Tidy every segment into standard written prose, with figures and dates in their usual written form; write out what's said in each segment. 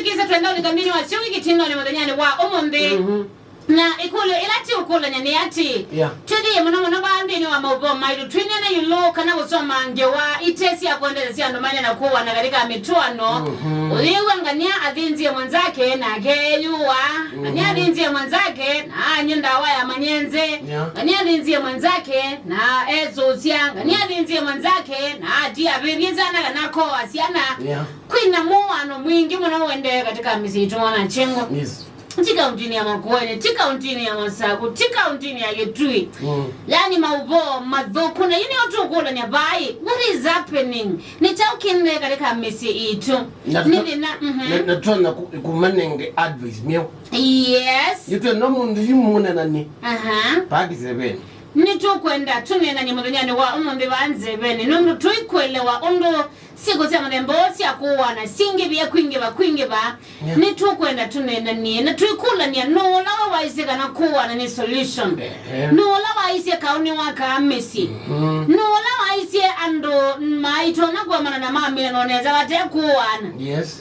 tutikisa twenda ulikamini wa siu ikitindo ni mwadanyani wa omonde na ikulu ilati ukula nyani ati tudi mwana bandi ni wa maubo maidu twini na yulo kana usoma Ngewa itesi ya kuendelezi ya ndomanya na kuwa na katika mitwaano uliwa ngania adhinzi ya mwanzake na geyuwa ngania adhinzi ya mwanzake na nyenda ya manyenze ngania adhinzi ya mwanzake na ezozia ngania adhinzi ya mwanzake na adia biriza na kanako asiana kwina muwano mwingi mwana uende katika misitu wana chengo tika untini ya makuwane, tika untini ya masaku, tika untini ya getui. Yani maubo, madhokuna, yini otu ukula ni abai. What is happening? Ni chao kinde katika misi itu. Natuwa kumanenge advice miyo. Yes. Yutu no mundu yumuna nani. Paki sebeni. Nitu kwenda tunena ni mwadanyani wa umunde wa anzebeni. Nundu tuikuelewa undu siku sema nembo siya kuwa na singi biya kwingi ba nitu kwenda tunena ni na tuikula ni nola wa waisika na kuwa na ni solution nola waisika kauni waka amesi nola waisika ando maito na kuwa mana na mami na noneza wate kuwana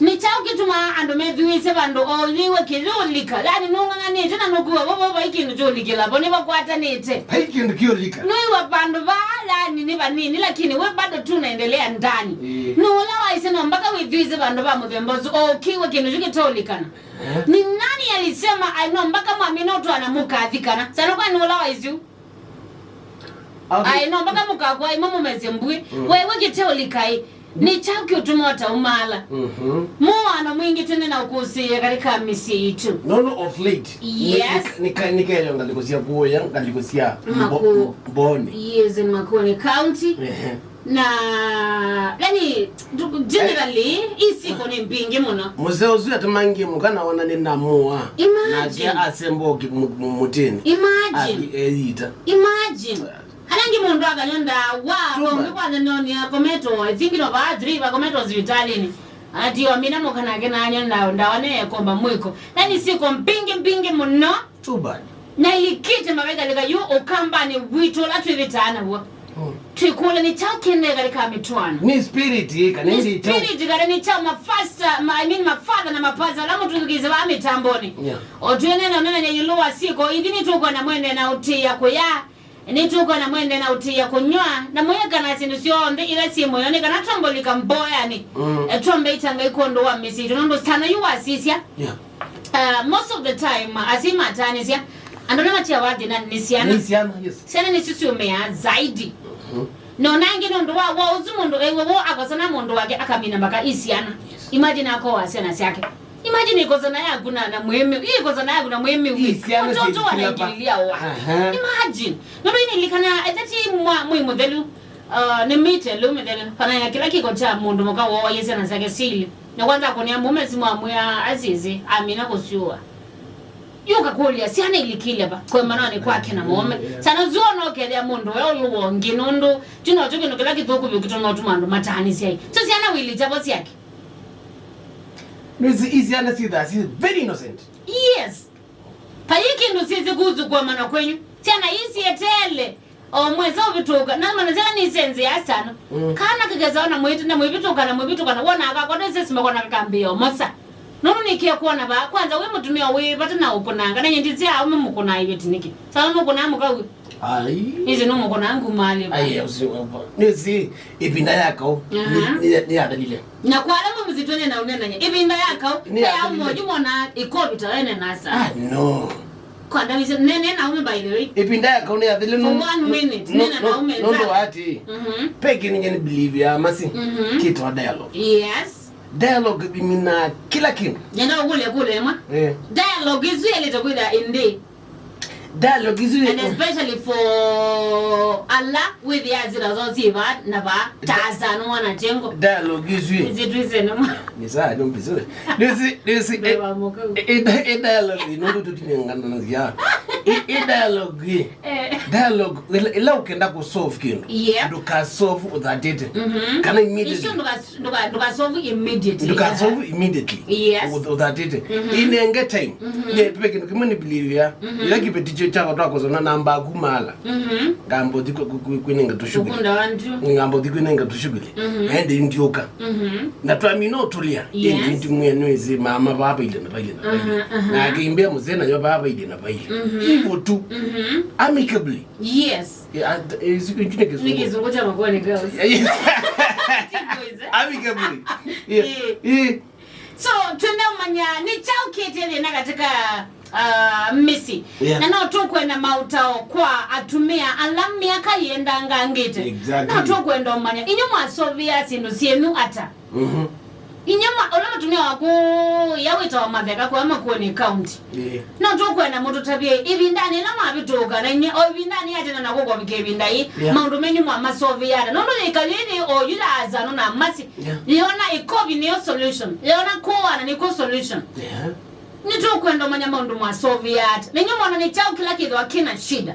ni chao kituma ando medhuise bando oliwe kiyulika yani nunga ni tena nukuwa wabo ikindu jolikila boni bakwata nite ikindu kiyulika noiwa bando bala ni banini lakini we bado tunaendelea ndani Nola waisema mpaka widhize bandu ba mudhembozo kiwe kindu chukitolikana. Ni nani alisema aino mpaka mwamina utu anamukathikana. Sana kwa nola waisu. Aino mpaka mukakwa imamu mezembui. Wewe kitolikai. Ni chauki utumota umala. Muwano mwingi tunena ukusiye katika misi itu. Nono of late. Yes. Nika yo ngalikosia kuya, ngalikosia mboni. Yes, in Makoni County. Na yani generally isi kone mpingi muna museo zuya tamangi mukana wana nina muwa na jia asembo mutini imagine halangi mundu akanyonda wa kwa noni ya kometo I think no ba 3 ba kometo hospitalini ati wamina mukana kena nyonda ndawane komba mwiko yani siko mpingi muno too bad na ilikite mabega lika yu okamba ni wito la tuivitana wa Tukula ni chao kende katika mitwaano. Ni spirit kanindi chao. Ni spirit gani chao mafadha na mapaza lamu tukize wa mitamboni. Otuene na nene yulowa siko idini tuko na mwende na utia kuya. Ni tuko na mwende na utia kunywa na mweka na sinusio nde ila si moyoni kana tombolika mboya ni. Tombe itanga ikondo wa misitu nondo sana yu asisia. Most of the time asima atanisia andona matia wadi na nisiana. Yes. Sana nisisi umea zaidi. No nangi ndo wa uzumundu wo akosana mundu wake akamina mpaka isiana. Imagine ako wasiana yake. Imagine ikozana yangu na mwemi. Hii ikozana yangu na mwemi isiana mtoto anaingililia wa. Imagine. Ndio nilikana etati mwa modelu ni mitelu modelu pana ya kila kiko cha mundu moka wa yesiana yake sili. Na kwanza konia mume simu amwa azizi amina kusiwa. Yuka kulia siana ilikile ba kwa manane kwake na mume sana zuono kelya mundu we oluwongi nundu tino tukino kila kitoko bikitono tumando matani sai so siana wili jabo siake no is yana see that is very innocent yes payiki ndo sisi kuzu kwa mana kwenyu siana isi etele o mweza obituka na mana siana ni senze ya sana kana kigeza na mwitu na mwibituka na wona akakona sisi makona kakambio mosa Nono nikia kuona ba kwanza we mutumia we batana ukonanga na nyindizi a ume mukona ibeti niki sana mukona mukawe izi no mukona angu mali nisi ibinda yako ni adalile na kwa alamu mzitone na unena nya ibinda yako ya moju mona ikobita ene nasa no kwa ndawize nene na ume by the way ibinda yako ni adalile for 1 minute nene na ume ndo ati peki ni ngeni believe ya masi kitu dialogue yes Dialogue bimina kila kitu. Nenda kule mwa. Dialogue is really to good in day. Dialogue is really and especially for Allah with the azira zoziva na ba taza no wana jengo. Dialogue is really. Is it reason no? Nisa don't be so. This dialogue no do to ngana na dialogue dialogue ila ukenda ku solve kintu nduka solve uthatete kana immediately nduka solve immediately uthatete inenge time ye peke ndikimani believe ya ila kipeticho chako twako zona namba kumala ngambo diko kwinenga tushuguli ngambo diko kwinenga tushuguli ende ndioka na twamino tulia ende ndi mwenwezi mama baba ile na baile na kimbia muzena yo baba ile na baile hivyo tu amicably is nikizungu cha magone girls amicably so tunamanya ni chao kitele na katika misi na no tukwenda mautao kwa atumia alamu miaka yenda ngangite na tukwenda manya inyuma sovia sinu sienu ata inyama olamatumia wako yawita wa madheka kwa ama kuone county na tukwenda moto tabie ibindani na mabitoka na nye ibindani ate na gogo bikebindai maundu menyu mwa masovia no ndo ikalini o yula azano na masi yona ikobi ni solution yona kwa na niko solution nitukwenda manya maundu mwa Soviet nenyo mwana ni chao kila kitu akina shida